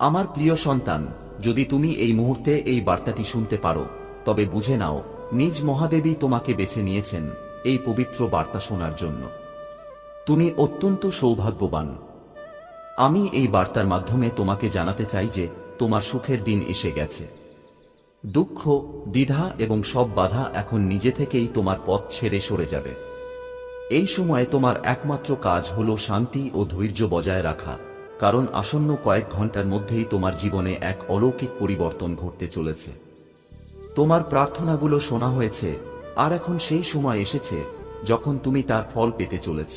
আমার প্রিয় সন্তান, যদি তুমি এই মুহূর্তে এই বার্তাটি শুনতে পারো, তবে বুঝে নাও, নিজ মহাদেবী তোমাকে বেছে নিয়েছেন এই পবিত্র বার্তা শোনার জন্য। তুমি অত্যন্ত সৌভাগ্যবান। আমি এই বার্তার মাধ্যমে তোমাকে জানাতে চাই যে তোমার সুখের দিন এসে গেছে। দুঃখ, দ্বিধা এবং সব বাধা এখন নিজে থেকেই তোমার পথ ছেড়ে সরে যাবে। এই সময়ে তোমার একমাত্র কাজ হল শান্তি ও ধৈর্য বজায় রাখা, কারণ আসন্ন কয়েক ঘন্টার মধ্যেই তোমার জীবনে এক অলৌকিক পরিবর্তন ঘটতে চলেছে। তোমার প্রার্থনাগুলো শোনা হয়েছে, আর এখন সেই সময় এসেছে যখন তুমি তার ফল পেতে চলেছ।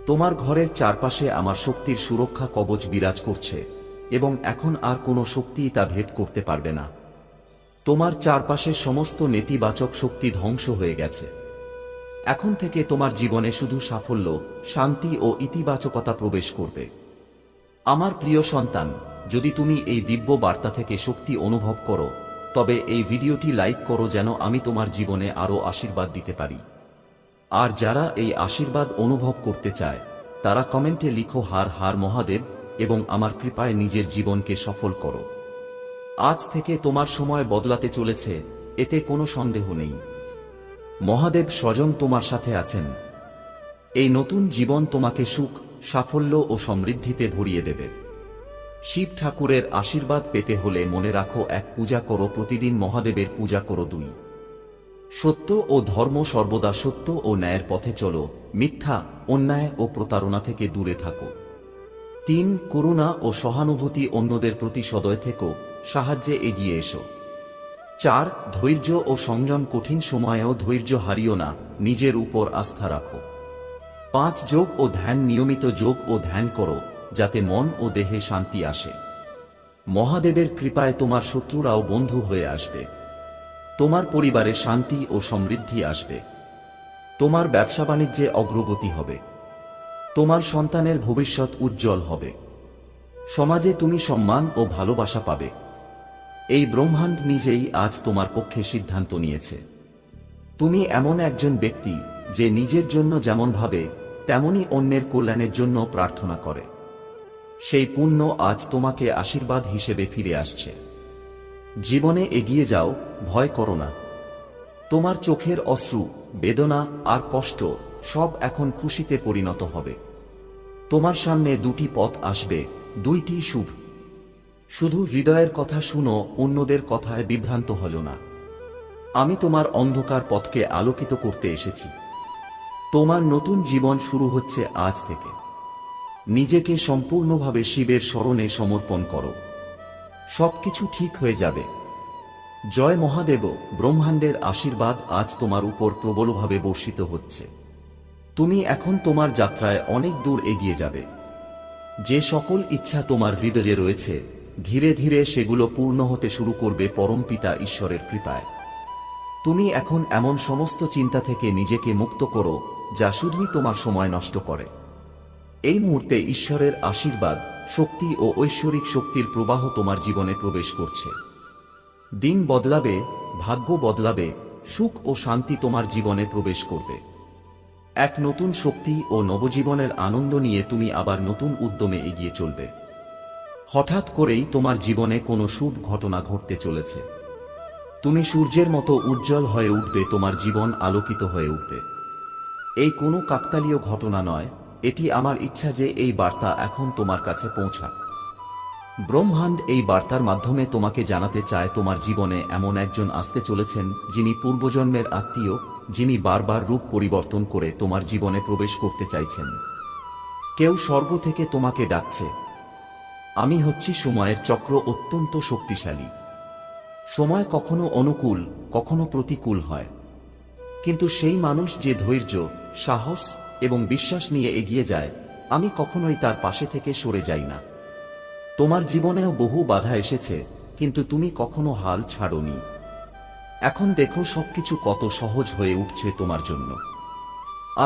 তোমার ঘরের চারপাশে আমার শক্তির সুরক্ষা কবচ বিরাজ করছে, এবং এখন আর কোনো শক্তিই তা ভেদ করতে পারবে না। তোমার চারপাশের সমস্ত নেতিবাচক শক্তি ধ্বংস হয়ে গেছে। এখন থেকে তোমার জীবনে শুধু সাফল্য, শান্তি ও ইতিবাচকতা প্রবেশ করবে। আমার প্রিয় সন্তান, যদি তুমি এই দিব্য বার্তা থেকে শক্তি অনুভব করো, তবে এই ভিডিওটি লাইক করো যেন আমি তোমার জীবনে আরও আশীর্বাদ দিতে পারি। আর যারা এই আশীর্বাদ অনুভব করতে চায়, তারা কমেন্টে লিখো হার হার মহাদেব এবং আমার কৃপায় নিজের জীবনকে সফল করো। আজ থেকে তোমার সময় বদলাতে চলেছে, এতে কোনো সন্দেহ নেই। মহাদেব স্বয়ং তোমার সাথে আছেন। এই নতুন জীবন তোমাকে সুখ, সাফল্য ও সমৃদ্ধিতে ভরিয়ে দেবে। শিব ঠাকুরের আশীর্বাদ পেতে হলে মনে রাখো, এক, পূজা করো প্রতিদিন, মহাদেবের পূজা করো। 2, সত্য ও ধর্ম, সর্বদা সত্য ও ন্যায়ের পথে চলো, মিথ্যা, অন্যায় ও প্রতারণা থেকে দূরে থাকো। 3, করুণা ও সহানুভূতি, অন্যদের প্রতি সদয় থেকো, সাহায্যে এগিয়ে এসো। 4, ধৈর্য ও সংযম, কঠিন সময়েও ধৈর্য হারিও না, নিজের উপর আস্থা রাখো। 5, যোগ ও ধ্যান, নিয়মিত যোগ ও ধ্যান করো যাতে মন ও দেহে শান্তি আসে। মহাদেবের কৃপায় তোমার শত্রুরাও বন্ধু হয়ে আসবে। তোমার পরিবারে শান্তি ও সমৃদ্ধি আসবে। তোমার ব্যবসা বাণিজ্যে অগ্রগতি হবে। তোমার সন্তানের ভবিষ্যৎ উজ্জ্বল হবে। সমাজে তুমি সম্মান ও ভালোবাসা পাবে। এই ব্রহ্মাণ্ড নিজেই আজ তোমার পক্ষে সিদ্ধান্ত নিয়েছে। তুমি এমন একজন ব্যক্তি যে নিজের জন্য যেমন ভাবে, তেমনি অন্যের কল্যাণের জন্য প্রার্থনা করে। সেই পুণ্য আজ তোমাকে আশীর্বাদ হিসেবে ফিরে আসছে। জীবনে এগিয়ে যাও, ভয় করো না। তোমার চোখের অশ্রু, বেদনা আর কষ্ট সব এখন খুশিতে পরিণত হবে। তোমার সামনে 2টি পথ আসবে, 2টি শুভ। শুধু হৃদয়ের কথা শুনো, অন্যদের কথায় বিভ্রান্ত হলো না। আমি তোমার অন্ধকার পথকে আলোকিত করতে এসেছি। তোমার নতুন জীবন শুরু হচ্ছে আজ থেকে। নিজেকে সম্পূর্ণভাবে শিবের শরণে সমর্পণ করো। সবকিছু ঠিক হয়ে যাবে। জয় মহাদেব। ব্রহ্মাণ্ডের আশীর্বাদ আজ তোমার উপর প্রবলভাবে বর্ষিত হচ্ছে। তুমি এখন তোমার যাত্রায় অনেক দূর এগিয়ে যাবে। যে সকল ইচ্ছা তোমার হৃদয়ে রয়েছে, ধীরে ধীরে সেগুলো পূর্ণ হতে শুরু করবে পরমপিতা ঈশ্বরের কৃপায়। তুমি এখন এমন সমস্ত চিন্তা থেকে নিজেকে মুক্ত করো যা শুধুই তোমার সময় নষ্ট করে। এই মুহূর্তে ঈশ্বরের আশীর্বাদ, শক্তি ও ঐশ্বরিক শক্তির প্রবাহ তোমার জীবনে প্রবেশ করছে। দিন বদলাবে, ভাগ্য বদলাবে, সুখ ও শান্তি তোমার জীবনে প্রবেশ করবে। এক নতুন শক্তি ও নবজীবনের আনন্দ নিয়ে তুমি আবার নতুন উদ্যমে এগিয়ে চলবে। হঠাৎ করেই তোমার জীবনে কোনো শুভ ঘটনা ঘটতে চলেছে। তুমি সূর্যের মতো উজ্জ্বল হয়ে উঠবে, তোমার জীবন আলোকিত হয়ে উঠবে। এই কোনো কাকতালীয় ঘটনা নয়, এটি আমার ইচ্ছা যে এই বার্তা এখন তোমার কাছে পৌঁছাক। ব্রহ্মাণ্ড এই বার্তার মাধ্যমে তোমাকে জানাতে চায়, তোমার জীবনে এমন একজন আসতে চলেছেন যিনি পূর্বজন্মের আত্মীয়, যিনি বারবার রূপ পরিবর্তন করে তোমার জীবনে প্রবেশ করতে চাইছেন। কেউ স্বর্গ থেকে তোমাকে ডাকছে। আমি হচ্ছি সময়ের চক্র, অত্যন্ত শক্তিশালী। সময় কখনো অনুকূল, কখনো প্রতিকূল হয়, কিন্তু সেই মানুষ যে ধৈর্য, সাহস এবং বিশ্বাস নিয়ে এগিয়ে যায়, আমি কখনোই তার পাশে থেকে সরে যাই না। তোমার জীবনেও বহু বাধা এসেছে, কিন্তু তুমি কখনো হাল ছাড়োনি। এখন দেখো সবকিছু কত সহজ হয়ে উঠছে তোমার জন্য।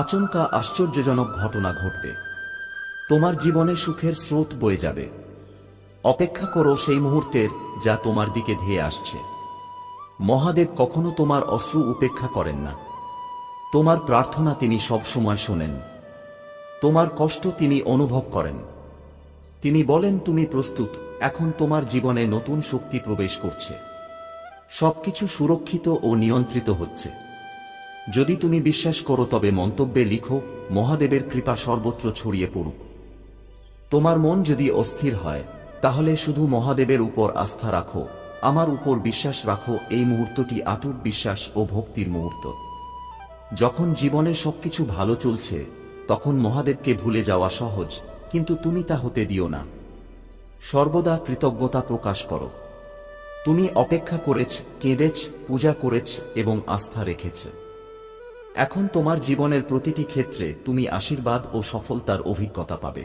আচমকা আশ্চর্যজনক ঘটনা ঘটবে। তোমার জীবনে সুখের স্রোত বয়ে যাবে। অপেক্ষা করো সেই মুহূর্তের, যা তোমার দিকে ধেয়ে আসছে। মহাদেব কখনো তোমার অশ্রু উপেক্ষা করেন না। তোমার প্রার্থনা তিনি সবসময় শোনেন। তোমার কষ্ট তিনি অনুভব করেন। তিনি বলেন, তুমি প্রস্তুত, এখন তোমার জীবনে নতুন শক্তি প্রবেশ করছে। সবকিছু সুরক্ষিত ও নিয়ন্ত্রিত হচ্ছে। যদি তুমি বিশ্বাস করো তবে মন্তব্যে লিখো, মহাদেবের কৃপা সর্বত্র ছড়িয়ে পড়ুক। তোমার মন যদি অস্থির হয় তাহলে শুধু মহাদেবের উপর আস্থা রাখো, আমার উপর বিশ্বাস রাখো। এই মুহূর্তটি অটুট বিশ্বাস ও ভক্তির মুহূর্ত। যখন জীবনে সবকিছু ভালো চলছে তখন মহাদেবকে ভুলে যাওয়া সহজ, কিন্তু তুমি তা হতে দিও না। সর্বদা কৃতজ্ঞতা প্রকাশ করো। তুমি অপেক্ষা করেছ, কেঁদেছ, পূজা করেছ এবং আস্থা রেখেছ। এখন তোমার জীবনের প্রতিটি ক্ষেত্রে তুমি আশীর্বাদ ও সফলতার অভিজ্ঞতা পাবে।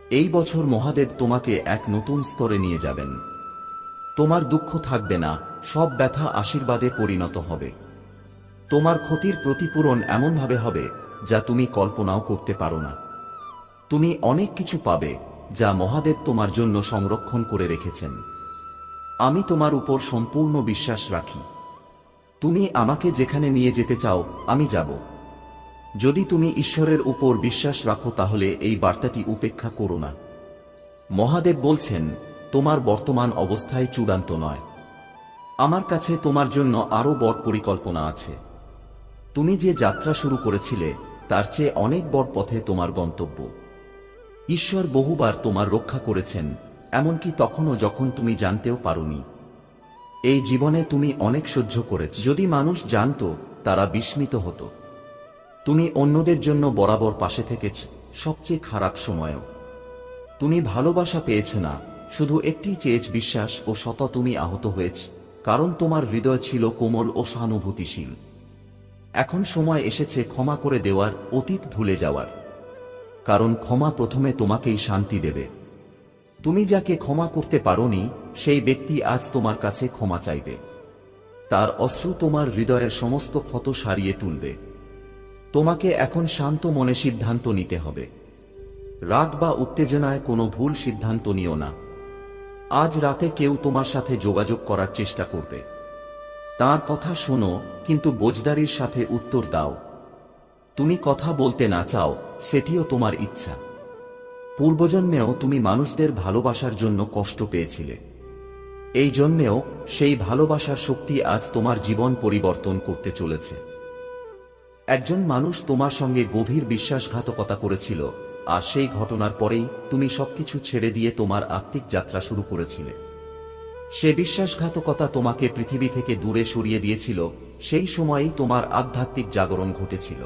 এই বছর মহাদেব তোমাকে এক নতুন স্তরে নিয়ে যাবেন। তোমার দুঃখ থাকবে না, সব ব্যথা আশীর্বাদে পরিণত হবে। তোমার ক্ষতির প্রতিপূরণ এমনভাবে হবে যা তুমি কল্পনাও করতে পারো না। তুমি অনেক কিছু পাবে যা মহাদেব তোমার জন্য সংরক্ষণ করে রেখেছেন। আমি তোমার উপর সম্পূর্ণ বিশ্বাস রাখি। তুমি আমাকে যেখানে নিয়ে যেতে চাও আমি যাব। যদি তুমি ঈশ্বরের উপর বিশ্বাস রাখো তাহলে এই বার্তাটি উপেক্ষা করো না। মহাদেব বলছেন, তোমার বর্তমান অবস্থায় চূড়ান্ত নয়। আমার কাছে তোমার জন্য আরো বড় পরিকল্পনা আছে। তুমি যে যাত্রা শুরু করেছিলে তার চেয়ে অনেক বড় পথে তোমার গন্তব্য। ঈশ্বর বহুবার তোমার রক্ষা করেছেন, এমনকি তখনও যখন তুমি জানতেও পারোনি। এই জীবনে তুমি অনেক সহ্য করেছ। যদি মানুষ জানতো তারা বিস্মিত হতো। তুমি অন্যদের জন্য বরাবর পাশে থেকেছ, সবচেয়ে খারাপ সময়েও। তুমি ভালোবাসা পেয়েছ না, শুধু একটি চেয়েছ বিশ্বাস ও সত। তুমি আহত হয়েছ কারণ তোমার হৃদয় ছিল কোমল ও সহানুভূতিশীল। এখন সময় এসেছে ক্ষমা করে দেওয়ার, অতীত ভুলে যাওয়ার। কারণ ক্ষমা প্রথমে তোমাকেই শান্তি দেবে। তুমি যাকে ক্ষমা করতে পারোনি সেই ব্যক্তি আজ তোমার কাছে ক্ষমা চাইবে। তার অশ্রু তোমার হৃদয়ের সমস্ত ক্ষত সারিয়ে তুলবে। তোমাকে এখন শান্ত মনে সিদ্ধান্ত নিতে হবে। রাগ বা উত্তেজনায় কোনো ভুল সিদ্ধান্ত নিও না। আজ রাতে কেউ তোমার সাথে যোগাযোগ করার চেষ্টা করবে। তার কথা শোনো, কিন্তু বোঝদারির সাথে উত্তর দাও। তুমি কথা বলতে না চাও, সেটিও তোমার ইচ্ছা। পূর্বজন্মেও তুমি মানুষদের ভালোবাসার জন্য কষ্ট পেয়েছিলে। এই জন্মেও সেই ভালোবাসার শক্তি আজ তোমার জীবন পরিবর্তন করতে চলেছে। একজন মানুষ তোমার সঙ্গে গভীর বিশ্বাসঘাতকতা করেছিল, আর সেই ঘটনার পরেই তুমি সবকিছু ছেড়ে দিয়ে তোমার আত্মিক যাত্রা শুরু করেছিলে। সে বিশ্বাসঘাতকতা তোমাকে পৃথিবী থেকে দূরে সরিয়ে দিয়েছিল। সেই সময়েই তোমার আধ্যাত্মিক জাগরণ ঘটেছিল।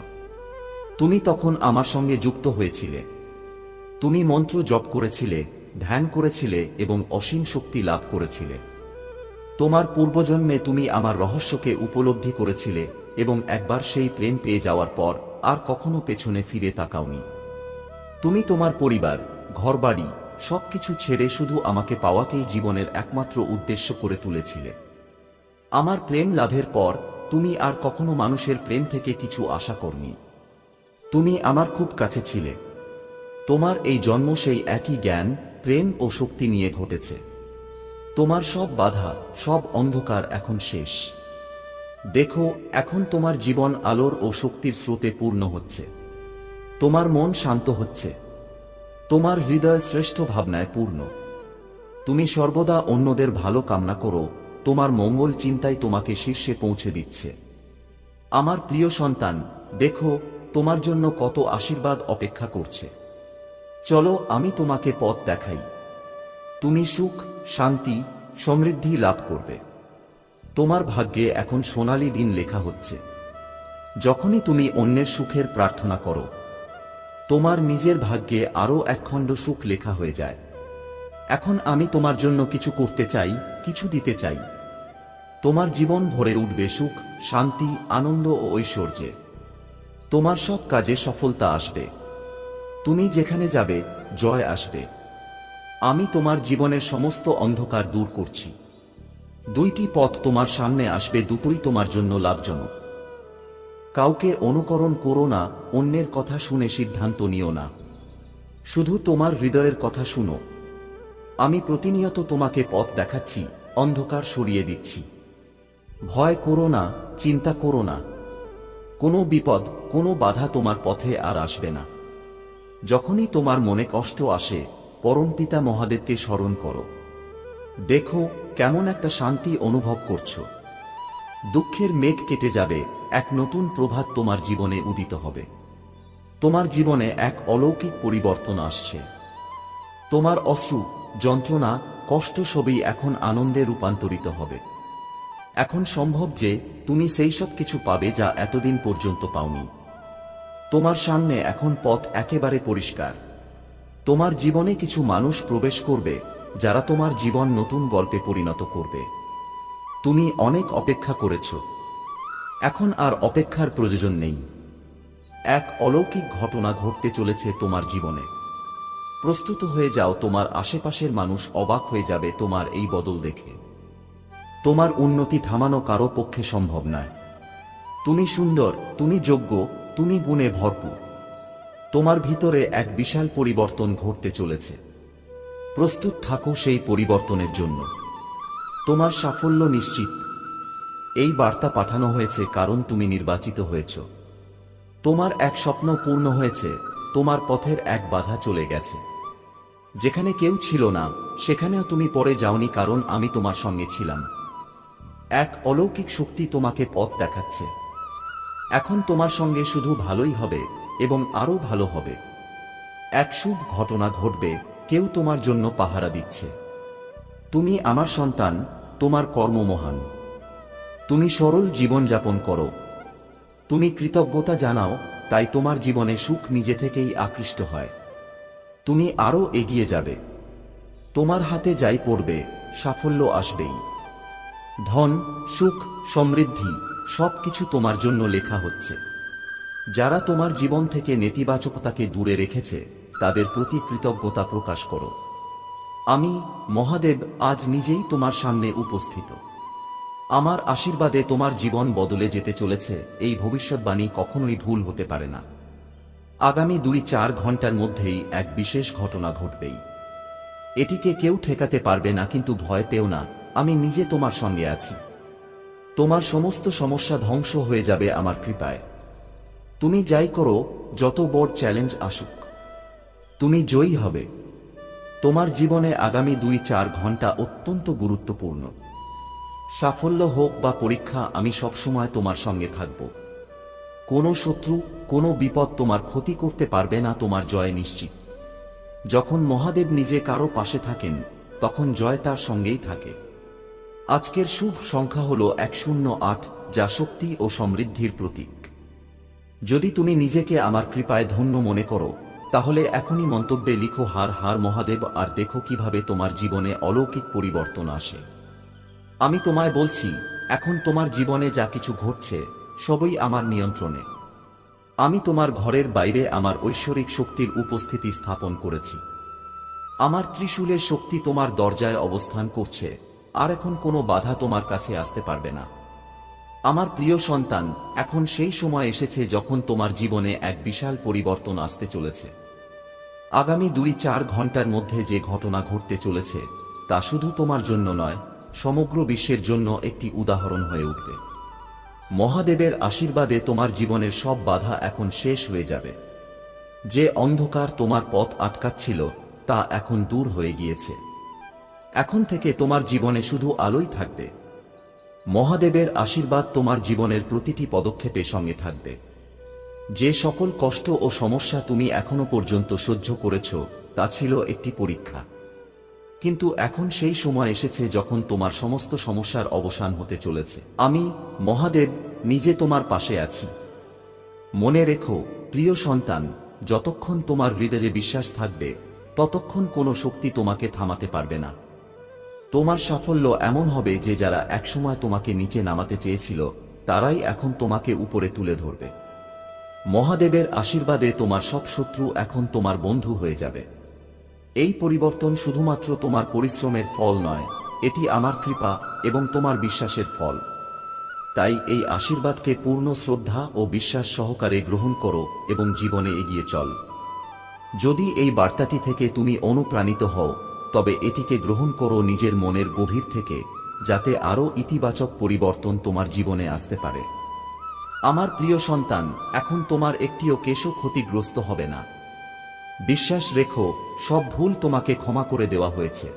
তুমি তখন আমার সঙ্গে যুক্ত হয়েছিলে। তুমি মন্ত্র জপ করেছিলে, ধ্যান করেছিলে এবং অসীম শক্তি লাভ করেছিলে। তোমার পূর্বজন্মে তুমি আমার রহস্যকে উপলব্ধি করেছিলে এবং একবার সেই প্রেম পেয়ে যাওয়ার পর আর কখনো পেছনে ফিরে তাকাওনি। তুমি তোমার পরিবার, ঘরবাড়ি সবকিছু ছেড়ে শুধু আমাকে পাওয়াকেই জীবনের একমাত্র উদ্দেশ্য করে তুলেছিলে। আমার প্রেম লাভের পর তুমি আর কখনো মানুষের প্রেম থেকে কিছু আশা করনি। তুমি আমার খুব কাছে ছিলে। তোমার এই জন্ম সেই একই জ্ঞান, প্রেম ও শক্তি নিয়ে ঘটেছে। তোমার সব বাধা, সব অন্ধকার এখন শেষ। দেখো, এখন তোমার জীবন আলোর ও শক্তির স্রোতে পূর্ণ হচ্ছে। তোমার মন শান্ত হচ্ছে। তোমার হৃদয় শ্রেষ্ঠ ভাবনায় পূর্ণ। তুমি সর্বদা অন্যদের ভালো কামনা করো, তোমার মঙ্গল চিন্তাই তোমাকে শীর্ষে পৌঁছে দিচ্ছে। আমার প্রিয় সন্তান, দেখো তোমার জন্য কত আশীর্বাদ অপেক্ষা করছে। চলো আমি তোমাকে পথ দেখাই। তুমি সুখ, শান্তি, সমৃদ্ধি লাভ করবে। তোমার ভাগ্যে এখন সোনালী দিন লেখা হচ্ছে। যখনই তুমি অন্যের সুখের প্রার্থনা করো, তোমার নিজের ভাগ্যে আরও একখণ্ড সুখ লেখা হয়ে যায়। এখন আমি তোমার জন্য কিছু করতে চাই, কিছু দিতে চাই। তোমার জীবন ভরে উঠবে সুখ, শান্তি, আনন্দ ও ঐশ্বর্যে। তোমার সব কাজে সফলতা আসবে। তুমি যেখানে যাবে জয় আসবে। আমি তোমার জীবনের সমস্ত অন্ধকার দূর করছি। দুইটি পথ তোমার সামনে আসবে, দুটোই তোমার জন্য লাভজনক। কাউকে অনুকরণ করো না, অন্যের কথা শুনে সিদ্ধান্ত নিও না। শুধু তোমার হৃদয়ের কথা শুনো। আমি প্রতিনিয়ত তোমাকে পথ দেখাচ্ছি, অন্ধকার সরিয়ে দিচ্ছি। ভয় করো না, চিন্তা করো না। কোনো বিপদ, কোনো বাধা তোমার পথে আর আসবে না। যখনই তোমার মনে কষ্ট আসে, পরমপিতা মহাদেবকে স্মরণ করো। দেখো কেমন একটা শান্তি অনুভব করছো। দুঃখের মেঘ কেটে যাবে, এক নতুন প্রভাত তোমার জীবনে উদিত হবে। তোমার জীবনে এক অলৌকিক পরিবর্তন আসছে। তোমার অশ্রু, যন্ত্রণা, কষ্ট সবই এখন আনন্দে রূপান্তরিত হবে। এখন সম্ভব যে তুমি সেই সব কিছু পাবে যা এতদিন পর্যন্ত পাওনি। তোমার সামনে এখন পথ একেবারে পরিষ্কার। তোমার জীবনে কিছু মানুষ প্রবেশ করবে যারা তোমার জীবন নতুন গল্পে পরিণত করবে। তুমি অনেক অপেক্ষা করেছ, এখন আর অপেক্ষার প্রয়োজন নেই। এক অলৌকিক ঘটনা ঘটতে চলেছে তোমার জীবনে। প্রস্তুত হয়ে যাও, তোমার আশেপাশের মানুষ অবাক হয়ে যাবে তোমার এই বদল দেখে। তোমার উন্নতি থামানো কারো পক্ষে সম্ভব নয়। তুমি সুন্দর, তুমি যোগ্য, তুমি গুণে ভরপুর। তোমার ভিতরে এক বিশাল পরিবর্তন ঘটতে চলেছে। প্রস্তুত থাকো সেই পরিবর্তনের জন্য। তোমার সাফল্য নিশ্চিত। এই বার্তা পাঠানো হয়েছে কারণ তুমি নির্বাচিত হয়েছ। তোমার এক স্বপ্ন পূর্ণ হয়েছে, তোমার পথের এক বাধা চলে গেছে। যেখানে কেউ ছিল না সেখানেও তুমি পড়ে যাওনি, কারণ আমি তোমার সঙ্গে ছিলাম। এক অলৌকিক শক্তি তোমাকে পথ দেখাচ্ছে। এখন তোমার সঙ্গে শুধু ভালোই হবে এবং আরো ভালো হবে। এক শুভ ঘটনা ঘটবে, কেউ তোমার জন্য পাহারা দিচ্ছে। তুমি আমার সন্তান, তোমার কর্ম মহান। তুমি সরল জীবনযাপন করো। তুমি কৃতজ্ঞতা জানাও, তাই তোমার জীবনে সুখ নিজে থেকেই আকৃষ্ট হয়। তুমি আরো এগিয়ে যাবে। তোমার হাতে যাই পড়বে, সাফল্য আসবেই। ধন, সুখ, সমৃদ্ধি সবকিছু তোমার জন্য লেখা হচ্ছে। যারা তোমার জীবন থেকে নেতিবাচকতাকে দূরে রেখেছে তাদের প্রতি কৃতজ্ঞতা প্রকাশ করো। আমি মহাদেব আজ নিজেই তোমার সামনে উপস্থিত। আমার আশীর্বাদে তোমার জীবন বদলে যেতে চলেছে। এই ভবিষ্যৎবাণী কখনোই ভুল হতে পারে না। আগামী 2-4 ঘন্টার মধ্যেই এক বিশেষ ঘটনা ঘটবেই। এটিকে কেউ ঠেকাতে পারবে না, কিন্তু ভয় পেও না, আমি নিজে তোমার সঙ্গে আছি। তোমার সমস্ত সমস্যা ধ্বংস হয়ে যাবে আমার কৃপায়। তুমি যাই করো, যত বড় চ্যালেঞ্জ আসুক, তুমি জয়ী হবে। তোমার জীবনে আগামী 2-4 ঘন্টা অত্যন্ত গুরুত্বপূর্ণ। সাফল্য হোক বা পরীক্ষা, আমি সবসময় তোমার সঙ্গে থাকব। কোনো শত্রু, কোনো বিপদ তোমার ক্ষতি করতে পারবে না। তোমার জয় নিশ্চিত। যখন মহাদেব নিজে কারো পাশে থাকেন তখন জয় তার সঙ্গেই থাকে। আজকের শুভ সংখ্যা হল 108, যা শক্তি ও সমৃদ্ধির প্রতীক। যদি তুমি নিজেকে আমার কৃপায় ধন্য মনে করো তাহলে এখনই মন্তব্যে লিখো হার হার মহাদেব, আর দেখো কিভাবে তোমার জীবনে অলৌকিক পরিবর্তন আসে। আমি তোমায় বলছি, এখন তোমার জীবনে যা কিছু ঘটছে সবই আমার নিয়ন্ত্রণে। আমি তোমার ঘরের বাইরে আমার ঐশ্বরিক শক্তির উপস্থিতি স্থাপন করেছি। আমার ত্রিশূলের শক্তি তোমার দরজায় অবস্থান করছে, আর এখন কোনো বাধা তোমার কাছে আসতে পারবে না। আমার প্রিয় সন্তান, এখন সেই সময় এসেছে যখন তোমার জীবনে এক বিশাল পরিবর্তন আসতে চলেছে। আগামী 2-4 ঘন্টার মধ্যে যে ঘটনা ঘটতে চলেছে তা শুধু তোমার জন্য নয়, সমগ্র বিশ্বের জন্য একটি উদাহরণ হয়ে উঠবে। মহাদেবের আশীর্বাদে তোমার জীবনের সব বাধা এখন শেষ হয়ে যাবে। যে অন্ধকার তোমার পথ আটকাচ্ছিল তা এখন দূর হয়ে গিয়েছে। এখন থেকে তোমার জীবনে শুধু আলোই থাকবে। মহাদেবের আশীর্বাদ তোমার জীবনের প্রতিটি পদক্ষেপে সঙ্গে থাকবে। যে সকল কষ্ট ও সমস্যা তুমি এখনো পর্যন্ত সহ্য করেছ তা ছিল একটি পরীক্ষা, কিন্তু এখন সেই সময় এসেছে যখন তোমার সমস্ত সমস্যার অবসান হতে চলেছে। আমি মহাদেব নিজে তোমার পাশে আছি। মনে রেখো প্রিয় সন্তান, যতক্ষণ তোমার হৃদয়ে বিশ্বাস থাকবে ততক্ষণ কোনো শক্তি তোমাকে থামাতে পারবে না। তোমার সাফল্য এমন হবে যে যারা একসময় তোমাকে নিচে নামাতে চেয়েছিল তারাই এখন তোমাকে উপরে তুলে ধরবে। মহাদেবের আশীর্বাদে তোমার সব শত্রু এখন তোমার বন্ধু হয়ে যাবে। এই পরিবর্তন শুধুমাত্র তোমার পরিশ্রমের ফল নয়, এটি আমার কৃপা এবং তোমার বিশ্বাসের ফল। তাই এই আশীর্বাদকে পূর্ণ শ্রদ্ধা ও বিশ্বাস সহকারে গ্রহণ করো এবং জীবনে এগিয়ে চল। যদি এই বার্তাটি থেকে তুমি অনুপ্রাণিত হও তবে এটিকে গ্রহণ করো নিজের মনের গভীর থেকে, যাতে আরও ইতিবাচক পরিবর্তন তোমার জীবনে আসতে পারে। আমার প্রিয় সন্তান, এখন তোমার একটিও কেশও ক্ষতিগ্রস্ত হবে না। বিশ্বাস রেখো, সব ভুল তোমাকে ক্ষমা করে দেওয়া হয়েছে।